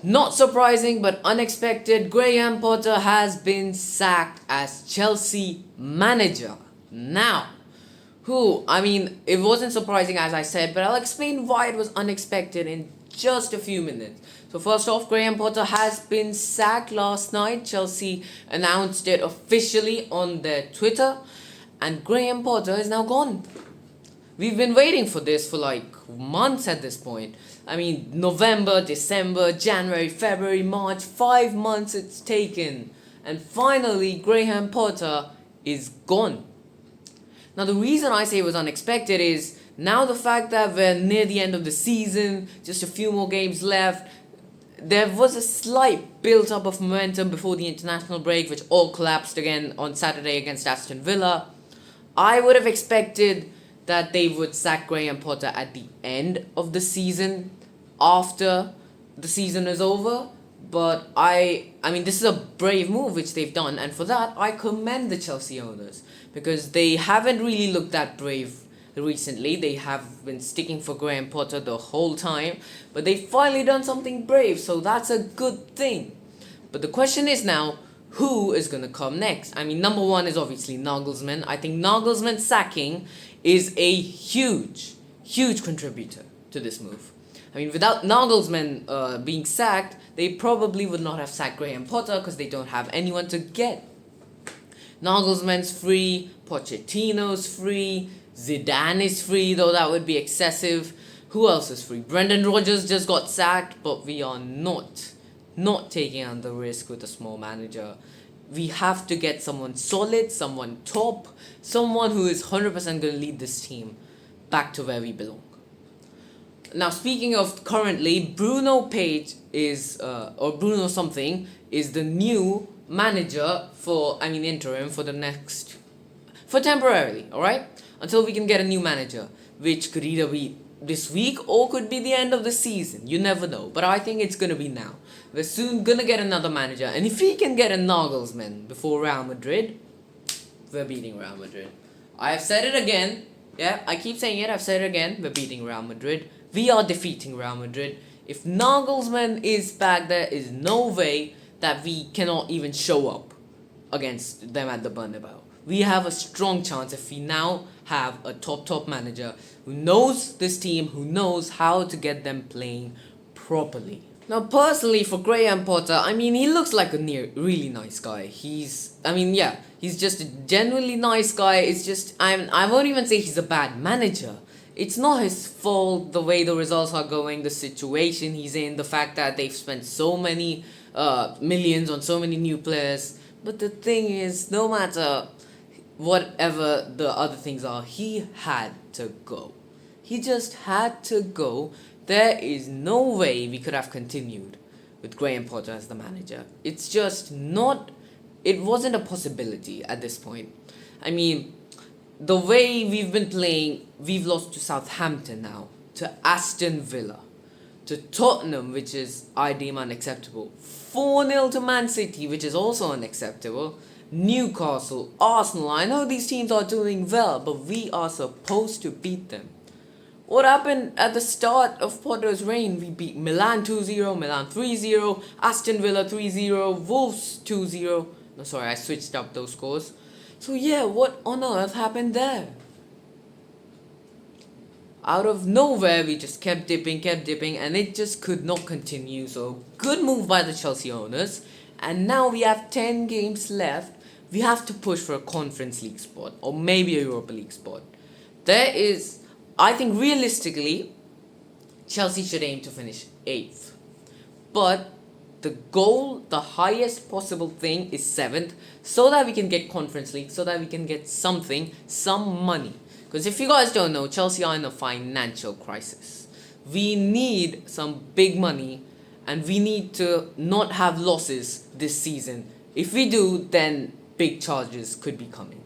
Not surprising but unexpected, Graham Potter has been sacked as Chelsea manager. Now, it wasn't surprising as I said, but I'll explain why it was unexpected in just a few minutes. So, first off, Graham Potter has been sacked last night. Chelsea announced it officially on their Twitter, and Graham Potter is now gone. We've been waiting for this for like months at this point. November, December, January, February, March, 5 months it's taken. And finally, Graham Potter is gone. Now, the reason I say it was unexpected is now the fact that we're near the end of the season, just a few more games left. There was a slight build up of momentum before the international break, which all collapsed again on Saturday against Aston Villa. I would have expected that they would sack Graham Potter at the end of the season, after the season is over. But this is a brave move which they've done, and for that I commend the Chelsea owners, because they haven't really looked that brave recently. They have been sticking for Graham Potter the whole time, but they've finally done something brave, so that's a good thing. But the question is now, who is going to come next? Number one is obviously Nagelsmann. I think Nagelsmann sacking is a huge contributor to this move. Without Nagelsmann being sacked, they probably would not have sacked Graham Potter, because they don't have anyone to get. Nagelsmann's free, Pochettino's free, Zidane is free, though that would be excessive. Who else is free? Brendan Rodgers just got sacked, but we are not taking on the risk with a small manager. We have to get someone solid, someone top, someone who is 100% going to lead this team back to where we belong. Now, speaking of currently, Bruno Page is, or Bruno something, is the new manager interim for temporarily, alright? Until we can get a new manager, which could either be this week or could be the end of the season. You never know, but I think it's going to be now. We're soon going to get another manager, and if we can get a Nagelsmann before Real Madrid, we're beating Real Madrid. I have said it again. Yeah, I keep saying it. I've said it again. We're beating Real Madrid. We are defeating Real Madrid. If Nagelsmann is back, there is no way that we cannot even show up against them at the Bernabeu. We have a strong chance if we now have a top manager who knows this team, who knows how to get them playing properly. Now, personally, for Graham Potter, he looks like a really nice guy. He's just a genuinely nice guy. It's just, I won't even say he's a bad manager. It's not his fault the way the results are going, the situation he's in, the fact that they've spent so many millions on so many new players. But the thing is, no matter whatever the other things are, he had to go. He just had to go. There is no way we could have continued with Graham Potter as the manager. It's just not, it wasn't a possibility at this point. The way we've been playing, we've lost to Southampton now, to Aston Villa, to Tottenham, which is, I deem, unacceptable, 4-0 to Man City, which is also unacceptable, Newcastle, Arsenal. I know these teams are doing well, but we are supposed to beat them. What happened at the start of Potter's reign? We beat Milan 2-0, Milan 3-0, Aston Villa 3-0, Wolves 2-0. No, sorry, I switched up those scores. So yeah, what on earth happened there? Out of nowhere, we just kept dipping, and it just could not continue. So, good move by the Chelsea owners. And now we have 10 games left. We have to push for a Conference League spot, or maybe a Europa League spot. I think realistically, Chelsea should aim to finish 8th. But the goal, the highest possible thing, is 7th, so that we can get Conference League, so that we can get some money. Because if you guys don't know, Chelsea are in a financial crisis. We need some big money, and we need to not have losses this season. If we do, then big charges could be coming.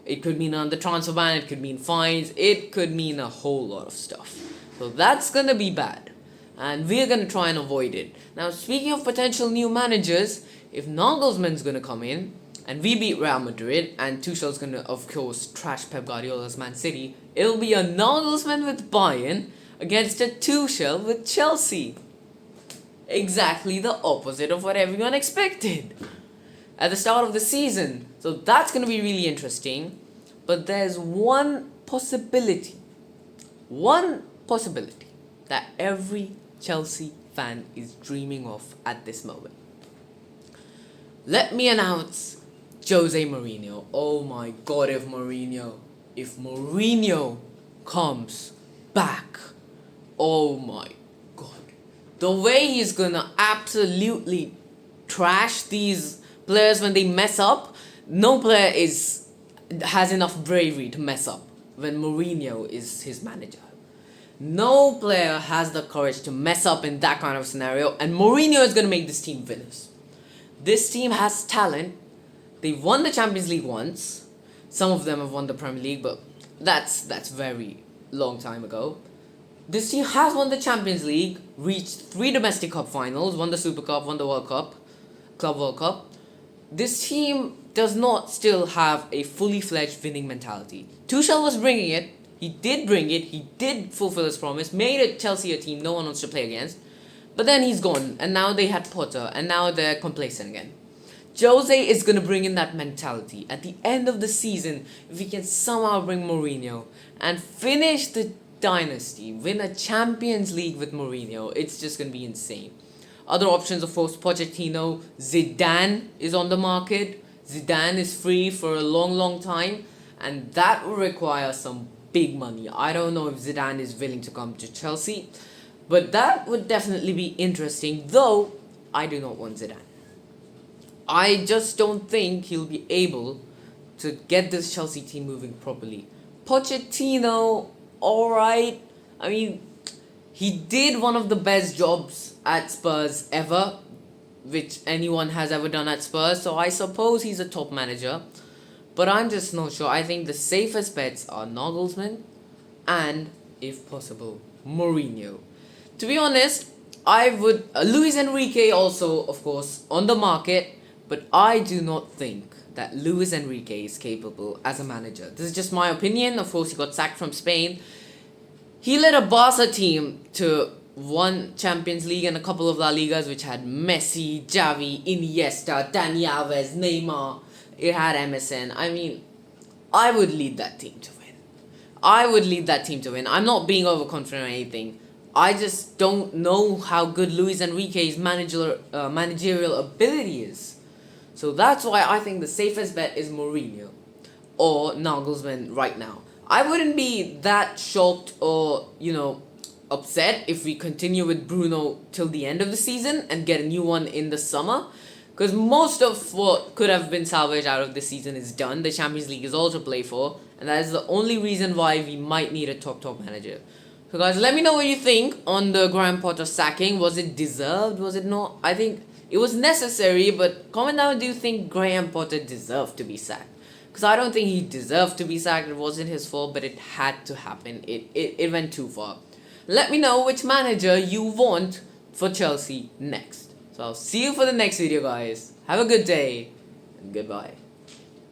It could mean on the transfer ban, it could mean fines, it could mean a whole lot of stuff. So that's going to be bad. And we're going to try and avoid it. Now, speaking of potential new managers, if Nagelsmann's going to come in, and we beat Real Madrid, and Tuchel's going to, of course, trash Pep Guardiola's Man City, it'll be a Nagelsmann with Bayern against a Tuchel with Chelsea. exactly the opposite of what everyone expected at the start of the season. So that's going to be really interesting. But there's one possibility that every Chelsea fan is dreaming of at this moment. Let me announce Jose Mourinho. Oh my god, if Mourinho comes back, oh my god. The way he's gonna absolutely trash these players when they mess up, no player has enough bravery to mess up when Mourinho is his manager. No player has the courage to mess up in that kind of scenario, and Mourinho is gonna make this team winners. This team has talent. They've won the Champions League once. Some of them have won the Premier League, but that's very long time ago. This team has won the Champions League, reached 3 domestic cup finals, won the Super Cup, won the World Cup, Club World Cup. This team does not still have a fully fledged winning mentality. Tuchel was bringing it. He did bring it. He did fulfill his promise. Made Chelsea a team no one wants to play against. But then he's gone, and now they had Potter, and now they're complacent again. Jose is going to bring in that mentality. At the end of the season, if he can somehow bring Mourinho and finish the dynasty, win a Champions League with Mourinho, it's just going to be insane. Other options, of course, Pochettino. Zidane is on the market. Zidane is free for a long time, and that will require some big money. I don't know if Zidane is willing to come to Chelsea, but that would definitely be interesting, though I do not want Zidane. I just don't think he'll be able to get this Chelsea team moving properly. Pochettino, alright. I mean, he did one of the best jobs at Spurs ever, which anyone has ever done at Spurs, so I suppose he's a top manager. But I'm just not sure. I think the safest bets are Nagelsmann and, if possible, Mourinho. To be honest, I would... Luis Enrique also, of course, on the market, but I do not think that Luis Enrique is capable as a manager. This is just my opinion. Of course, he got sacked from Spain. He led a Barca team to 1 Champions League and a couple of La Ligas, which had Messi, Xavi, Iniesta, Dani Alves, Neymar. It had MSN. I mean, I would lead that team to win. I'm not being overconfident or anything. I just don't know how good Luis Enrique's managerial ability is. So that's why I think the safest bet is Mourinho or Nagelsmann right now. I wouldn't be that shocked or, upset if we continue with Bruno till the end of the season and get a new one in the summer. Because most of what could have been salvaged out of this season is done. The Champions League is all to play for. And that is the only reason why we might need a top manager. So guys, let me know what you think on the Graham Potter sacking. Was it deserved? Was it not? I think it was necessary. But comment down, do you think Graham Potter deserved to be sacked? Because I don't think he deserved to be sacked. It wasn't his fault, but it had to happen. It went too far. Let me know which manager you want for Chelsea next. So I'll see you for the next video, guys. Have a good day and goodbye.